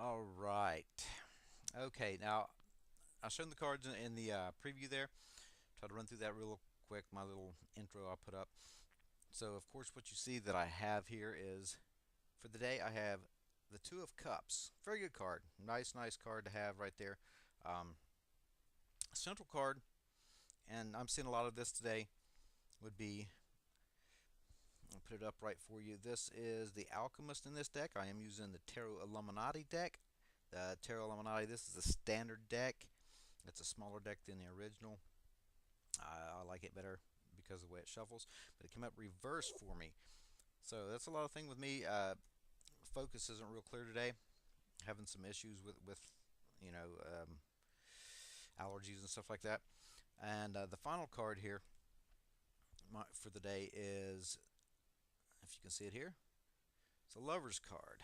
All right. Okay, now I showed the cards in the preview there. Try to run through that real quick, my little intro I put up. So, of course, what you see that I have here is for the day I have the Two of Cups. Very good card. Nice, nice card to have right there. Um, Central card, and I'm seeing a lot of this today, would be, I'll put it up right for you. This is the Alchemist in this deck. I am using the Tarot Illuminati deck. The Tarot Illuminati, this is the standard deck. It's a smaller deck than the original. I like it better because of the way it shuffles, but it came up reverse for me. So that's a lot of thing with me. Focus isn't real clear today. Having some issues with you know allergies and stuff like that. And the final card here for the day is, if you can see it here, it's a Lover's card.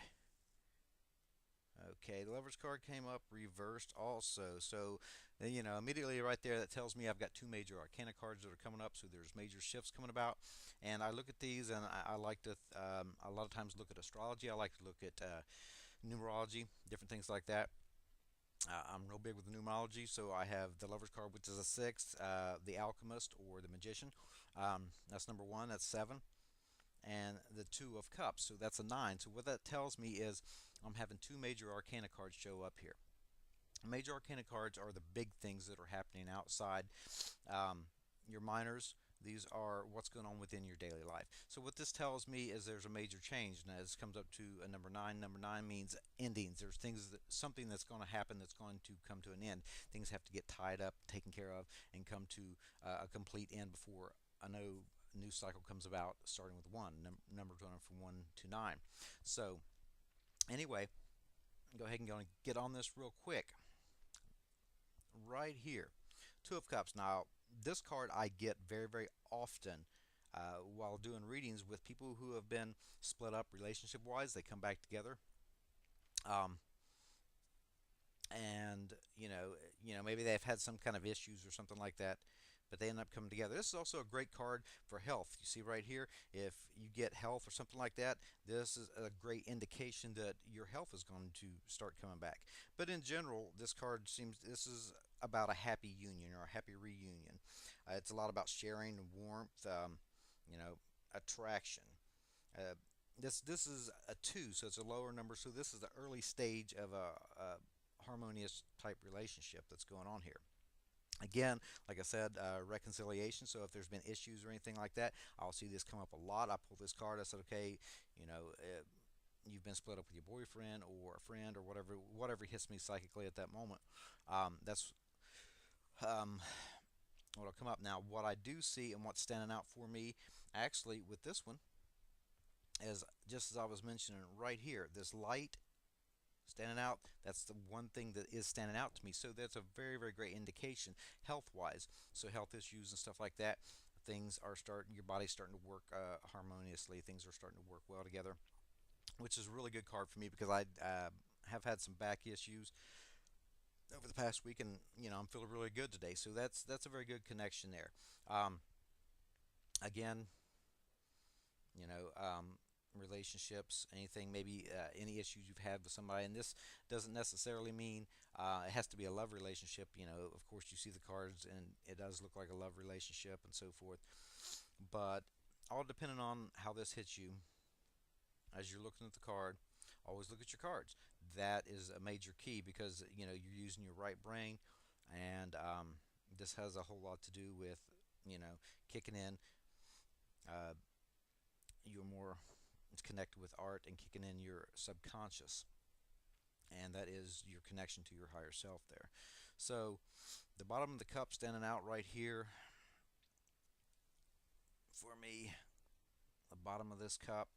Okay, the Lover's card came up reversed also. So, immediately right there, that tells me I've got two major Arcana cards that are coming up. So there's major shifts coming about. And I look at these, and I like to, a lot of times look at astrology. I like to look at numerology, different things like that. I'm real big with numerology, so I have the Lover's card, which is a sixth, the Alchemist or the Magician. That's number one. That's seven, and the Two of Cups, so that's a 9. So what that tells me is I'm having two major Arcana cards show up here. Major Arcana cards are the big things that are happening outside your minors. These are what's going on within your daily life. So what this tells me is there's a major change. Now this comes up to a number 9. Number 9 means endings. There's something that's going to happen that's going to come to an end. Things have to get tied up, taken care of, and come to a complete end before a new cycle comes about, starting with 1. Numbers going from 1 to 9. So anyway, go ahead and go and get on this real quick. Right here, Two of Cups. Now, this card I get very, very often while doing readings with people who have been split up relationship-wise. They come back together, um, and maybe they've had some kind of issues or something like that, but they end up coming together. This is also a great card for health. You see right here, if you get health or something like that, this is a great indication that your health is going to start coming back. But in general, this is about a happy union or a happy reunion. It's a lot about sharing and warmth, you know, attraction. Uh, this is a 2, so it's a lower number. So this is the early stage of a harmonious type relationship that's going on here. Again, like I said, reconciliation. So if there's been issues or anything like that, I'll see this come up a lot. I pull this card. I said, okay, you know, you've been split up with your boyfriend or a friend or whatever hits me psychically at that moment. That's um, what'll come up. Now, what I do see and what's standing out for me, actually, with this one, is just as I was mentioning right here, this light standing out. That's the one thing that is standing out to me. So that's a very, very great indication health wise. So health issues and stuff like that, things are starting, your body's starting to work harmoniously. Things are starting to work well together, which is a really good card for me because I have had some back issues over the past week, and I'm feeling really good today. So that's a very good connection there. Again, you know, relationships, anything, maybe any issues you've had with somebody. And this doesn't necessarily mean it has to be a love relationship. Of course, you see the cards, and it does look like a love relationship and so forth. But all depending on how this hits you as you're looking at the card. Always look at your cards. That is a major key because you're using your right brain, and this has a whole lot to do with kicking in. Uh, you're more connected with art and kicking in your subconscious, and that is your connection to your higher self there. So the bottom of the cup standing out right here for me, the bottom of this cup,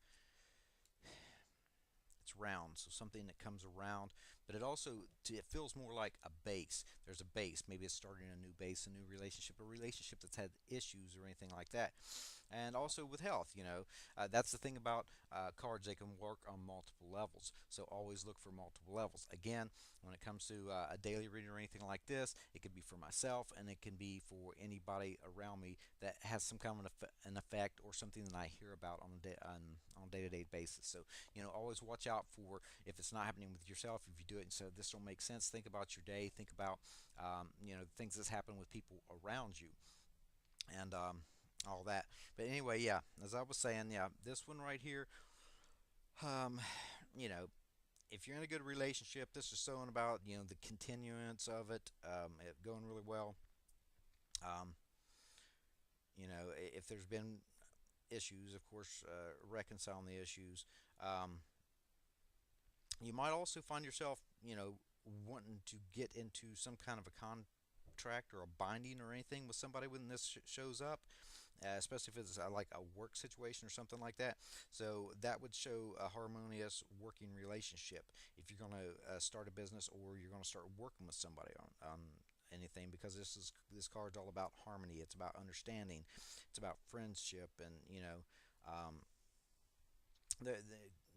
it's round, so something that comes around, but it feels more like a base. There's a base. Maybe it's starting a new base, a new relationship, a relationship that's had issues or anything like that. And also with health, that's the thing about cards. They can work on multiple levels, so always look for multiple levels. Again, when it comes to a daily reading or anything like this, it could be for myself, and it can be for anybody around me that has some kind of an effect or something that I hear about on a day-to-day basis. So always watch out for if it's not happening with yourself. If you're do it and so this don't make sense. Think about your day. Think about things that's happened with people around you and all that. But anyway, yeah, as I was saying, yeah, this one right here, um, you know, if you're in a good relationship, this is showing about the continuance of it going really well. Um, if there's been issues, of course, reconciling the issues. Um, you might also find yourself, wanting to get into some kind of a contract or a binding or anything with somebody when this shows up, especially if it's like a work situation or something like that. So that would show a harmonious working relationship if you're going to start a business or you're going to start working with somebody on anything, because this card's all about harmony. It's about understanding. It's about friendship, and um,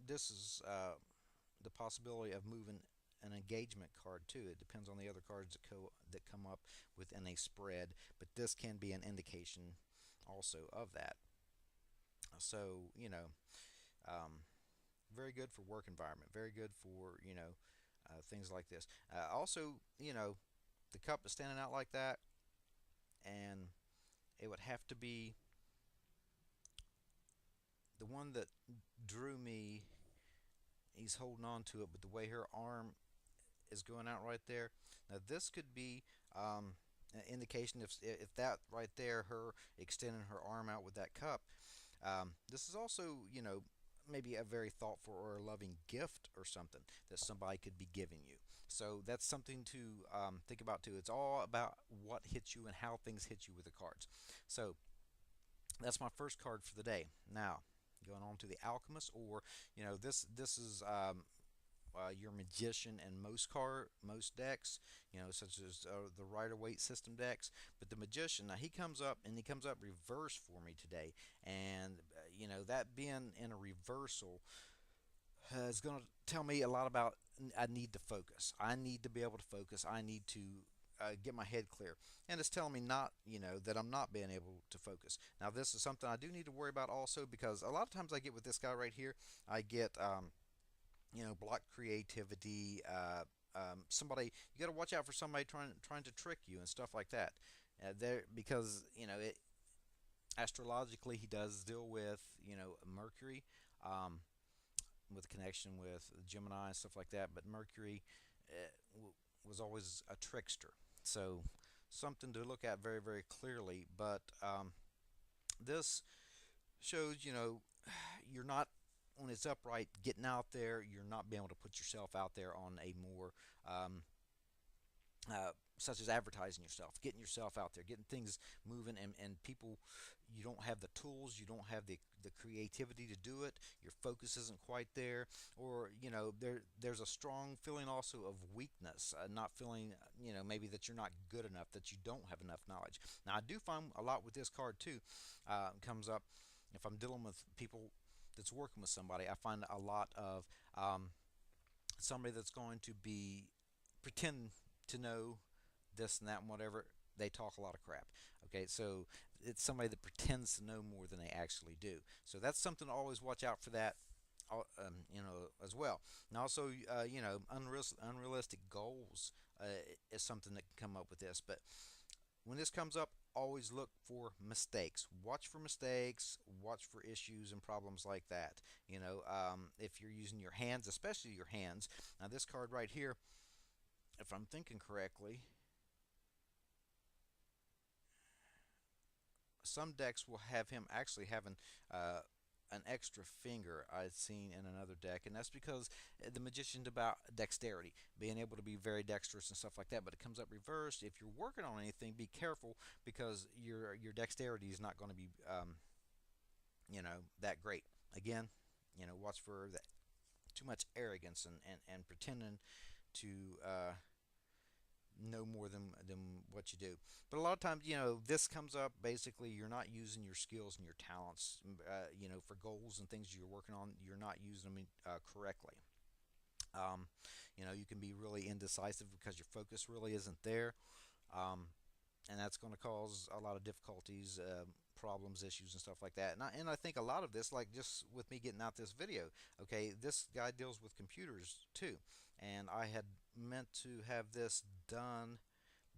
this is the possibility of moving an engagement card too. It depends on the other cards that come up within a spread, but this can be an indication also of that. So um, very good for work environment. Very good for things like this. Also, the cup is standing out like that, and it would have to be the one that drew me. He's holding on to it, but the way her arm is going out right there. Now this could be an indication if that right there, her extending her arm out with that cup. This is also maybe a very thoughtful or a loving gift or something that somebody could be giving you. So that's something to think about too. It's all about what hits you and how things hit you with the cards. So that's my first card for the day. Now going on to the alchemist, or this is your magician and most decks, such as the Rider Waite system decks. But the magician, now he comes up reverse for me today, and that being in a reversal is going to tell me a lot about I need to focus. I need to be able to focus. I need to get my head clear, and it's telling me not, that I'm not being able to focus. Now, this is something I do need to worry about also, because a lot of times I get with this guy right here, I get block creativity. Somebody, you got to watch out for somebody trying to trick you and stuff like that. There, because astrologically he does deal with Mercury, with connection with Gemini and stuff like that. But Mercury was always a trickster, so something to look at very very clearly. But this shows you're not, when it's upright, getting out there. You're not being able to put yourself out there on a more such as advertising yourself, getting yourself out there, getting things moving, and people, you don't have the tools, you don't have the creativity to do it, your focus isn't quite there, or there's a strong feeling also of weakness, not feeling maybe that you're not good enough, that you don't have enough knowledge. Now I do find a lot with this card too, comes up if I'm dealing with people that's working with somebody. I find a lot of somebody that's going to be pretend to know this and that and whatever. They talk a lot of crap. Okay, so it's somebody that pretends to know more than they actually do. So that's something to always watch out for that. As well. And also, unrealistic goals is something that can come up with this. But when this comes up, always look for mistakes. Watch for mistakes. Watch for issues and problems like that. If you're using your hands, especially your hands. Now, this card right here, if I'm thinking correctly, some decks will have him actually having an extra finger I've seen in another deck, and that's because the magician's about dexterity, being able to be very dexterous and stuff like that. But it comes up reversed. If you're working on anything, be careful, because your dexterity is not going to be that great. Again, watch for that too much arrogance and pretending to know more than what you do. But a lot of times, this comes up. Basically, you're not using your skills and your talents, for goals and things you're working on. You're not using them correctly. Um, you can be really indecisive because your focus really isn't there, and that's going to cause a lot of difficulties. problems, issues, and stuff like that. And I think a lot of this, like just with me getting out this video, okay, this guy deals with computers too, and I had meant to have this done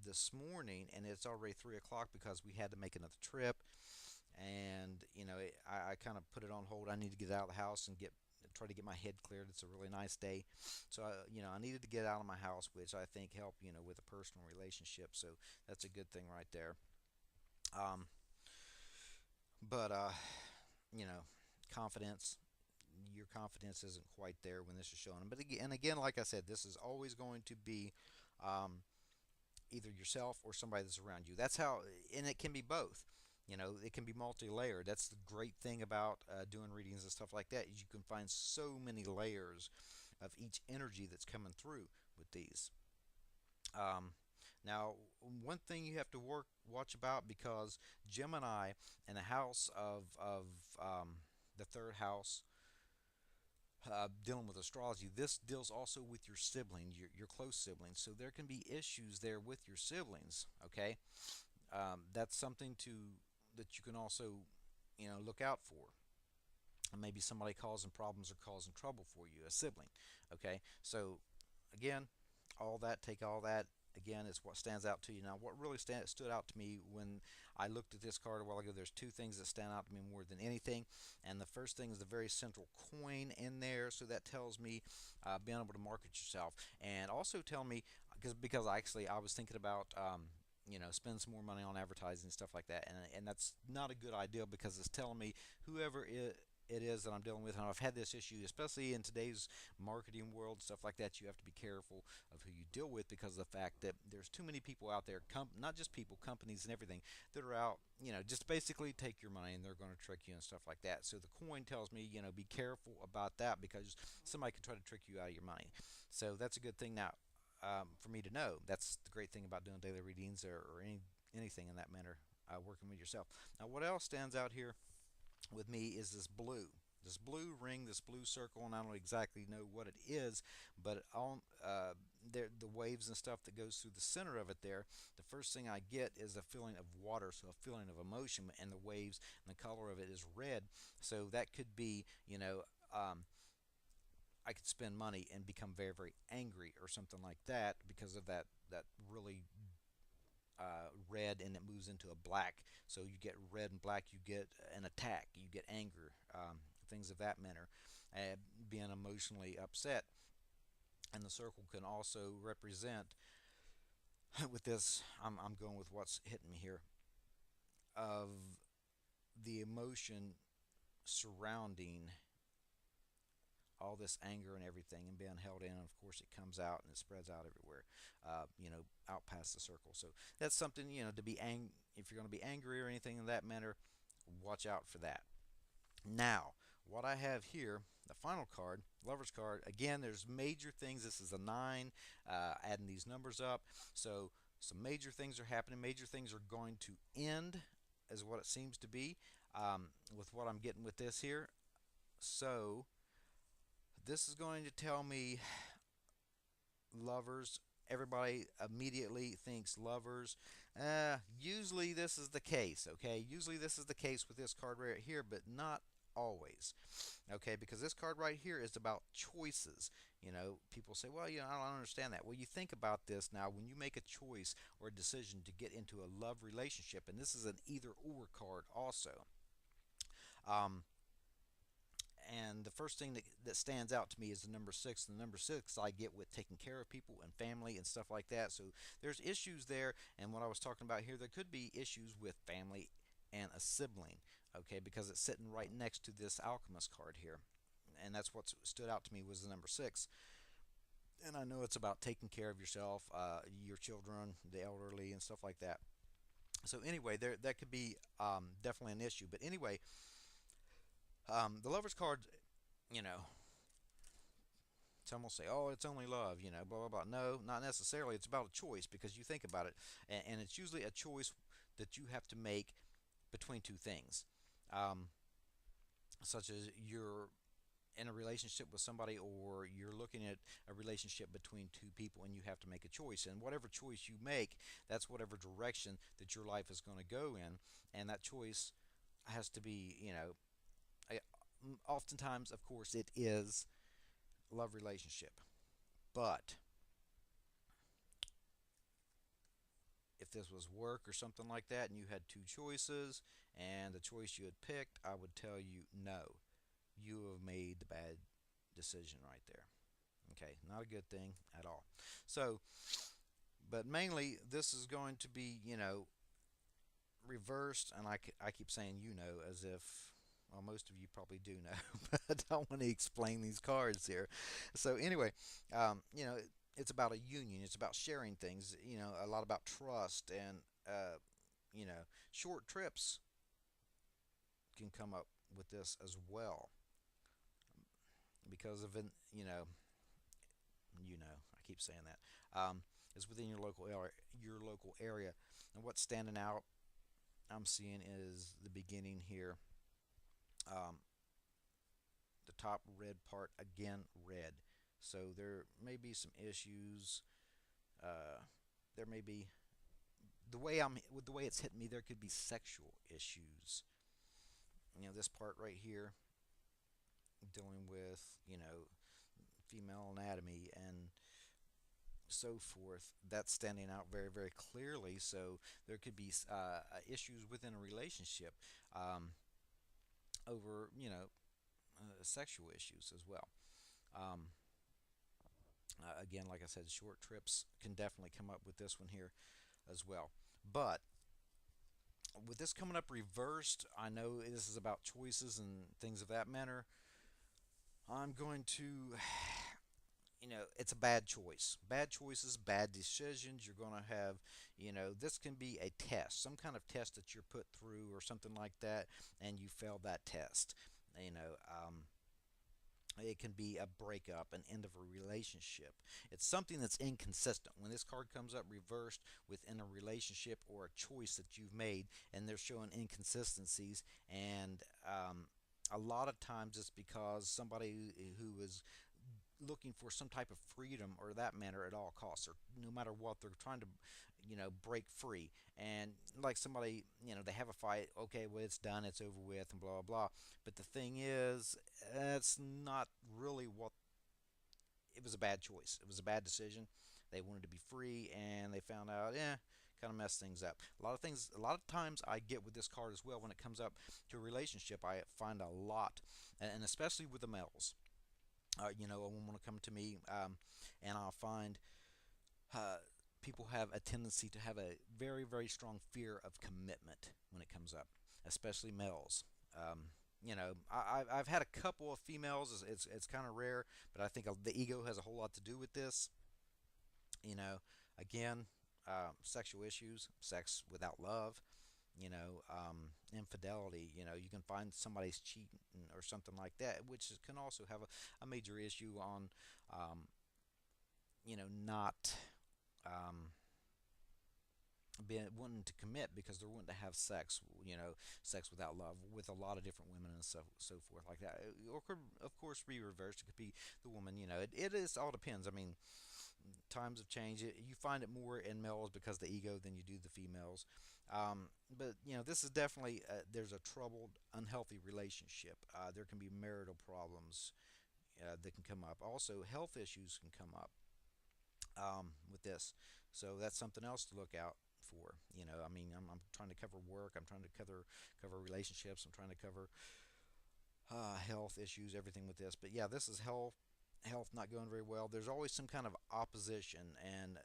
this morning, and it's already 3 o'clock because we had to make another trip, and I kind of put it on hold. I need to get out of the house and get try to get my head cleared. It's a really nice day, so I needed to get out of my house, which I think helped with a personal relationship. So that's a good thing right there. Um, but you know, confidence. Your confidence isn't quite there when this is showing. But again, and again, like I said, this is always going to be um, either yourself or somebody that's around you. That's how, and it can be both. It can be multi-layered. That's the great thing about doing readings and stuff like that is you can find so many layers of each energy that's coming through with these. Um, Now, one thing you have to watch about because Gemini in the house of the third house, dealing with astrology, this deals also with your sibling, your close siblings. So there can be issues there with your siblings. Okay, that's something to that you can also look out for. And maybe somebody causing problems or causing trouble for you, a sibling. Okay, so again, take all that. Again, is what stands out to you. Now, what really stood out to me when I looked at this card a while ago, there's two things that stand out to me more than anything. And the first thing is the very central coin in there. So that tells me being able to market yourself. And also tell me, because actually I was thinking about spend some more money on advertising and stuff like that, and that's not a good idea because it's telling me whoever it is that I'm dealing with, and I've had this issue, especially in today's marketing world, stuff like that. You have to be careful of who you deal with because of the fact that there's too many people out there, not just people, companies, and everything that are out, just basically take your money and they're going to trick you and stuff like that. So the coin tells me, be careful about that because somebody can try to trick you out of your money. So that's a good thing now. For me to know. That's the great thing about doing daily readings or anything in that manner, working with yourself. Now, what else stands out here with me is this blue ring, this blue circle, and I don't exactly know what it is, but on the waves and stuff that goes through the center of it there, the first thing I get is a feeling of water, so a feeling of emotion, and the waves and the color of it is red, so that could be, I could spend money and become very, very angry or something like that because of that really red, and it moves into a black. So you get red and black, you get an attack, you get anger, things of that manner, being emotionally upset. And the circle can also represent, with this, I'm going with what's hitting me here, of the emotion surrounding all this anger and everything and being held in. And of course, it comes out and it spreads out everywhere, out past the circle. So that's something, to be if you're going to be angry or anything in that manner, watch out for that. Now, what I have here, the final card, Lover's card, again, there's major things. This is a 9, adding these numbers up. So some major things are happening. Major things are going to end, is what it seems to be, with what I'm getting with this here. So this is going to tell me lovers. Everybody immediately thinks lovers. Usually this is the case, okay? Usually this is the case with this card right here, but not always, okay? Because this card right here is about choices. People say, well, I don't understand that. Well, you think about this now. When you make a choice or a decision to get into a love relationship, and this is an either-or card also, um, and the first thing that stands out to me is the number 6. The number 6 I get with taking care of people and family and stuff like that. So there's issues there. And what I was talking about here, there could be issues with family and a sibling, okay, because it's sitting right next to this alchemist card here. And that's what stood out to me was the number 6. And I know it's about taking care of yourself, your children, the elderly, and stuff like that. So anyway, that could be definitely an issue. But anyway, the Lover's card, you know, some will say, oh, it's only love, blah, blah, blah. No, not necessarily. It's about a choice because you think about it. And it's usually a choice that you have to make between two things. Such as you're in a relationship with somebody or you're looking at a relationship between two people and you have to make a choice. And whatever choice you make, that's whatever direction that your life is going to go in. And that choice has to be, I, oftentimes, of course, it is love relationship. But if this was work or something like that and you had two choices and the choice you had picked, I would tell you no. You have made the bad decision right there. Okay, not a good thing at all. So, but mainly this is going to be, reversed, and I keep saying as if, well, most of you probably do know, but I want to explain these cards here. So anyway, it's about a union. It's about sharing things. A lot about trust and short trips can come up with this as well because of an I keep saying that is within your local area, and what's standing out I'm seeing is the beginning here. Um, the top red part again, red. So there may be some issues. Uh, there may be the way I'm with the way it's hitting me. There could be sexual issues. This part right here, dealing with female anatomy and so forth. That's standing out very, very clearly. So there could be issues within a relationship over sexual issues as well. Um, again, like I said, short trips can definitely come up with this one here as well. But with this coming up reversed, I know this is about choices and things of that manner. I'm going to, it's a bad choice. Bad choices, bad decisions. You're going to have, this can be a test, some kind of test that you're put through or something like that, and you failed that test. You know, um, it can be a breakup, an end of a relationship. It's something that's inconsistent. When this card comes up reversed within a relationship or a choice that you've made, and they're showing inconsistencies, and a lot of times it's because somebody who is looking for some type of freedom or that manner at all costs, or no matter what they're trying to break free. And like somebody, they have a fight, okay, well, it's done, it's over with, and blah blah blah. But the thing is, that's not really what. It was a bad choice, it was a bad decision. They wanted to be free and they found out, kind of messed things up. A lot of times I get with this card as well. When it comes up to a relationship, I find a lot, and especially with the males, a woman will come to me, and I'll find uh, people have a tendency to have a very, very strong fear of commitment when it comes up, especially males. I've had a couple of females. It's kind of rare, but I think the ego has a whole lot to do with this. You know, again, sexual issues, sex without love, infidelity. You can find somebody's cheating or something like that, which can also have a major issue on, not um, being wanting to commit because they're wanting to have sex, sex without love with a lot of different women and so forth like that. Or could, of course, be reversed. It could be the woman. It is all depends. I mean, times have changed. You find it more in males because of the ego than you do the females. But this is definitely there's a troubled, unhealthy relationship. There can be marital problems that can come up. Also, health issues can come up with this. So that's something else to look out for. I mean, I'm trying to cover work. I'm trying to cover relationships. I'm trying to cover health issues, everything with this. But yeah, this is health not going very well. There's always some kind of opposition and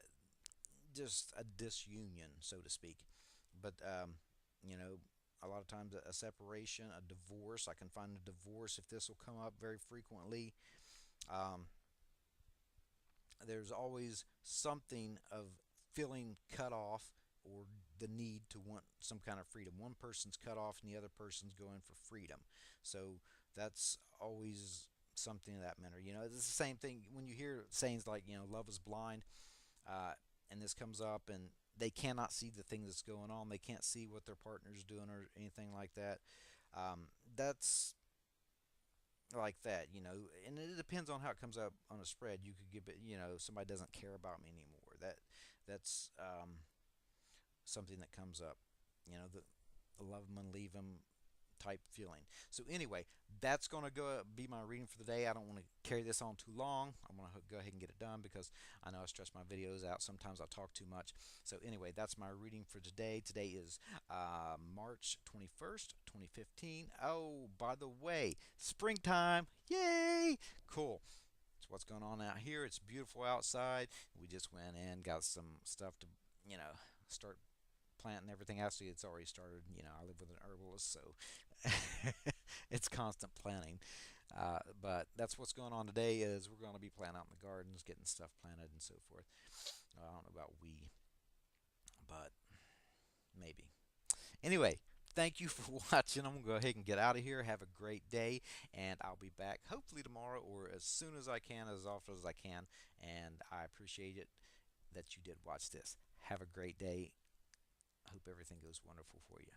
just a disunion, so to speak. But you know, a lot of times a separation, a divorce. I can find a divorce if this will come up very frequently. Um, there's always something of feeling cut off or the need to want some kind of freedom. One person's cut off and the other person's going for freedom. So that's always something of that manner. It's the same thing when you hear sayings like, love is blind, uh, and this comes up and they cannot see the thing that's going on. They can't see what their partner's doing or anything like that. That's like that, and it depends on how it comes up on a spread. You could give it, somebody doesn't care about me anymore. That's something that comes up. The love them and leave them type feeling. So anyway, that's going to go be my reading for the day. I don't want to carry this on too long. I'm going to go ahead and get it done because I know I stress my videos out. Sometimes I talk too much. So anyway, that's my reading for today. Today is March 21st, 2015. Oh, by the way, springtime. Yay! Cool. So what's going on out here? It's beautiful outside. We just went in, got some stuff to, start planting everything. Actually, it's already started. I live with an herbalist, so it's constant planting. But that's what's going on today. Is we're going to be planting out in the gardens, getting stuff planted and so forth. I don't know about we, but maybe. Anyway, thank you for watching. I'm going to go ahead and get out of here. Have a great day, and I'll be back hopefully tomorrow or as soon as I can, as often as I can. And I appreciate it that you did watch this. Have a great day. I hope everything goes wonderful for you.